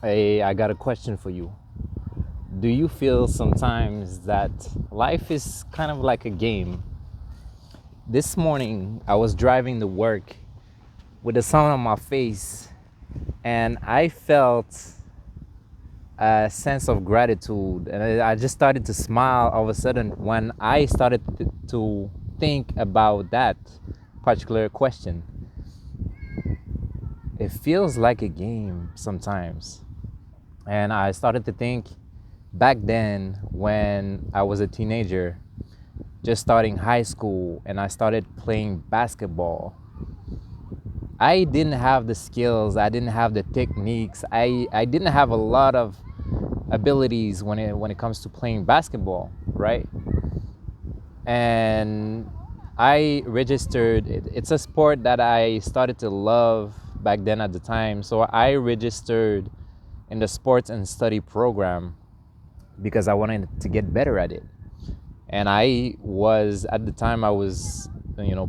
Hey, I got a question for you. Do you feel sometimes that life is kind of like a game? This morning, I was driving to work with the sun on my face, and I felt a sense of gratitude. And I just started to smile all of a sudden when I started to think about that particular question. It feels like a game sometimes. And I started to think back then when I was a teenager, just starting high school, and I started playing basketball. I didn't have the skills, I didn't have the techniques, I didn't have a lot of abilities when it comes to playing basketball, right? And I registered, it's a sport that I started to love back then at the time. So I registered in the sports and study program because I wanted to get better at it. And I was, at the time, I was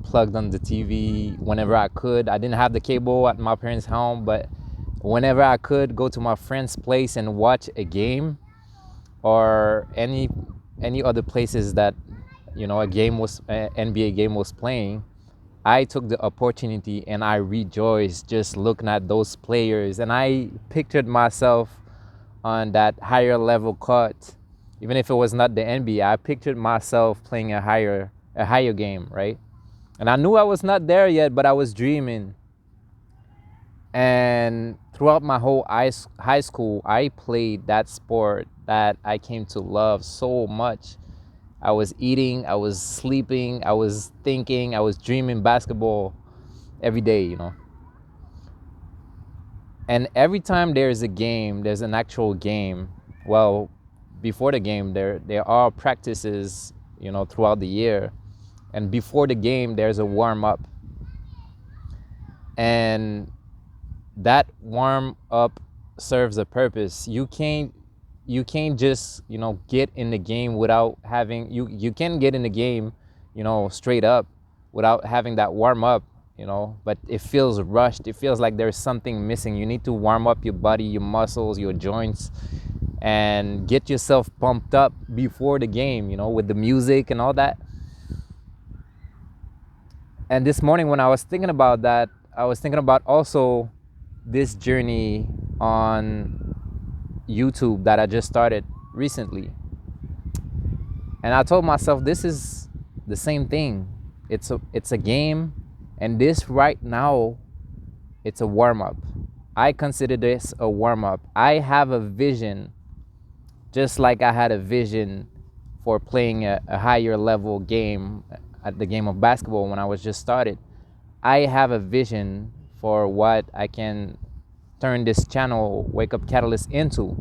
plugged on the TV whenever I could. I didn't have the cable at my parents' home, but whenever I could go to my friend's place and watch a game, or any other places that a game was NBA game was playing, I took the opportunity and I rejoiced just looking at those players, and I pictured myself on that higher level court. Even if it was not the NBA, I pictured myself playing a higher game, right? And I knew I was not there yet, but I was dreaming. And throughout my whole high school, I played that sport that I came to love so much. I was eating, I was sleeping, I was thinking, I was dreaming basketball every day. And every time there's a game, there's an actual game. Well, before the game, there are practices, throughout the year. And before the game, there's a warm up. And that warm up serves a purpose. You can't just get in the game without having you can get in the game straight up without having that warm up. But it feels rushed. It feels like there's something missing. You need to warm up your body, your muscles, your joints, and get yourself pumped up before the game, with the music and all that. And this morning when I was thinking about that, I was thinking about also this journey on YouTube that I just started recently. And I told myself this is the same thing. It's a game, and this right now, it's a warm up. I consider this a warm up. I have a vision, just like I had a vision for playing a higher level game at the game of basketball when I was just started. I have a vision for what I can turn this channel, Wake Up Catalyst, into.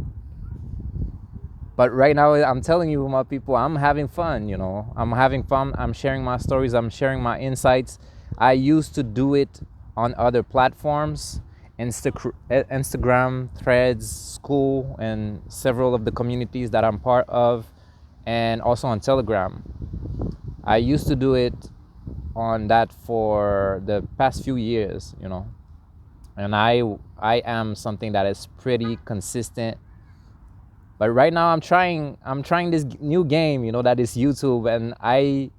But right now, I'm telling you, my people, I'm having fun. I'm having fun. I'm sharing my stories. I'm sharing my insights. I used to do it on other platforms, Instagram, Threads, school, and several of the communities that I'm part of, and also on Telegram. I used to do it on that for the past few years. And I am something that is pretty consistent. But right now I'm trying this new game, that is YouTube, and I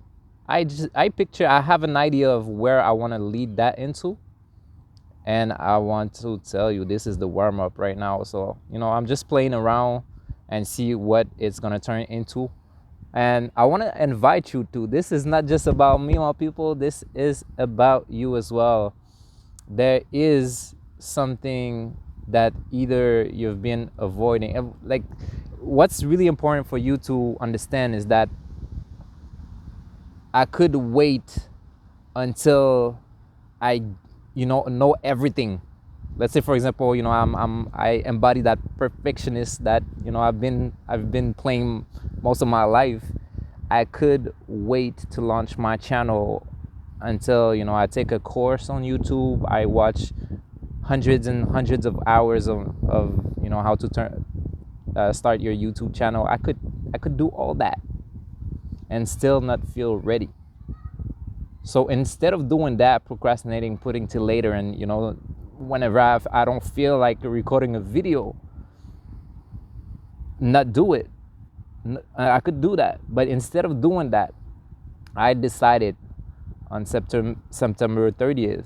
have an idea of where I want to lead that into. And I want to tell you, this is the warm up right now. So, I'm just playing around and see what it's going to turn into. And I want to invite you to, this is not just about me, my people, this is about you as well. There is something that either you've been avoiding. Like, what's really important for you to understand is that I could wait until I know everything. Let's say, for example, I embody that perfectionist that I've been playing most of my life. I could wait to launch my channel until I take a course on YouTube. I watch hundreds and hundreds of hours of how to start your YouTube channel. I could do all that and still not feel ready. So instead of doing that, procrastinating, putting till later, and whenever I don't feel like recording a video, not do it. I could do that, but instead of doing that, I decided on September 30th,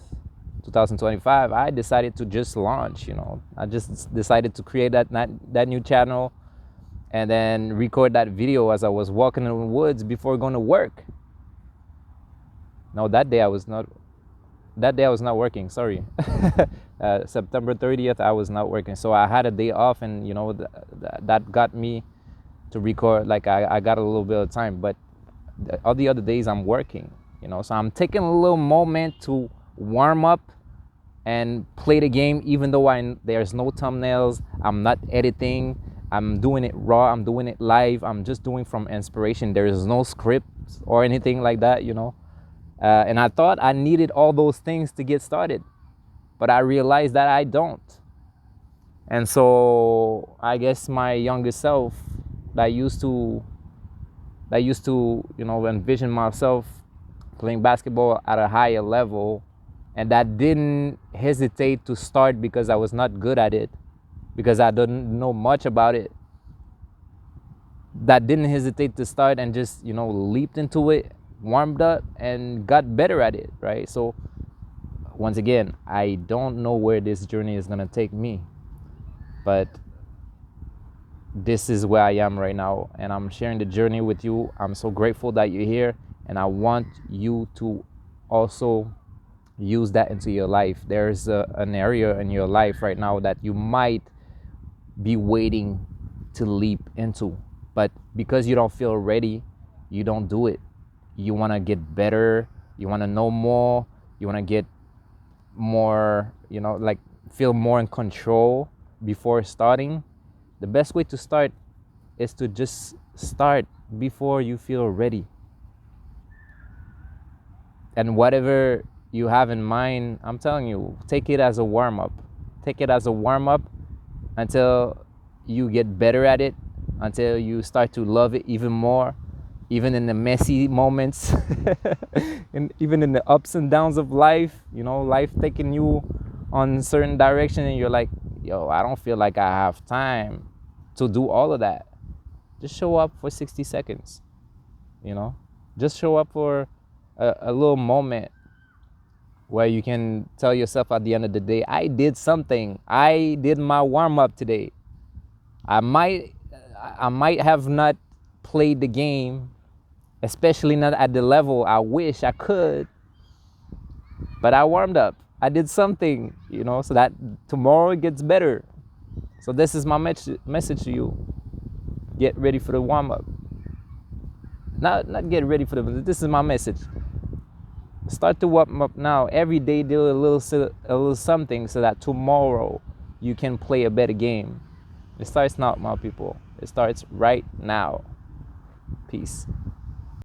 2025, I decided to just launch. I just decided to create that new channel, and then record that video as I was walking in the woods before going to work. No, that day I was not working. Sorry. September 30th, I was not working, so I had a day off, and that got me to record. Like I got a little bit of time, but all the other days I'm working. So I'm taking a little moment to warm up and play the game, even though there's no thumbnails. I'm not editing. I'm doing it raw. I'm doing it live. I'm just doing from inspiration. There is no script or anything like that. And I thought I needed all those things to get started, but I realized that I don't. And so I guess my younger self that used to envision myself playing basketball at a higher level, and that didn't hesitate to start because I was not good at it, because I didn't know much about it, that didn't hesitate to start and just leaped into it, warmed up, and got better at it, right? So once again, I don't know where this journey is going to take me, but this is where I am right now, and I'm sharing the journey with you. I'm so grateful that you're here, and I want you to also use that into your life. There's an area in your life right now that you might be waiting to leap into, but because you don't feel ready, you don't do it. You want to get better, you want to know more, you want to get more, like feel more in control before starting. The best way to start is to just start before you feel ready. And whatever you have in mind, I'm telling you, take it as a warm-up. Take it as a warm-up until you get better at it, until you start to love it even more, even in the messy moments, and even in the ups and downs of life. Life taking you on certain direction, and you're like, yo, I don't feel like I have time to do all of that. Just show up for 60 seconds. Just show up for a little moment where you can tell yourself at the end of the day, I did something. I did my warm-up today. I might have not played the game, especially not at the level I wish I could, but I warmed up. I did something, so that tomorrow it gets better. So this is my message to you. Get ready for the warm-up. Not get ready for this is my message. Start to warm up now. Every day do a little something, so that tomorrow you can play a better game. It starts now, my people. It starts right now. Peace.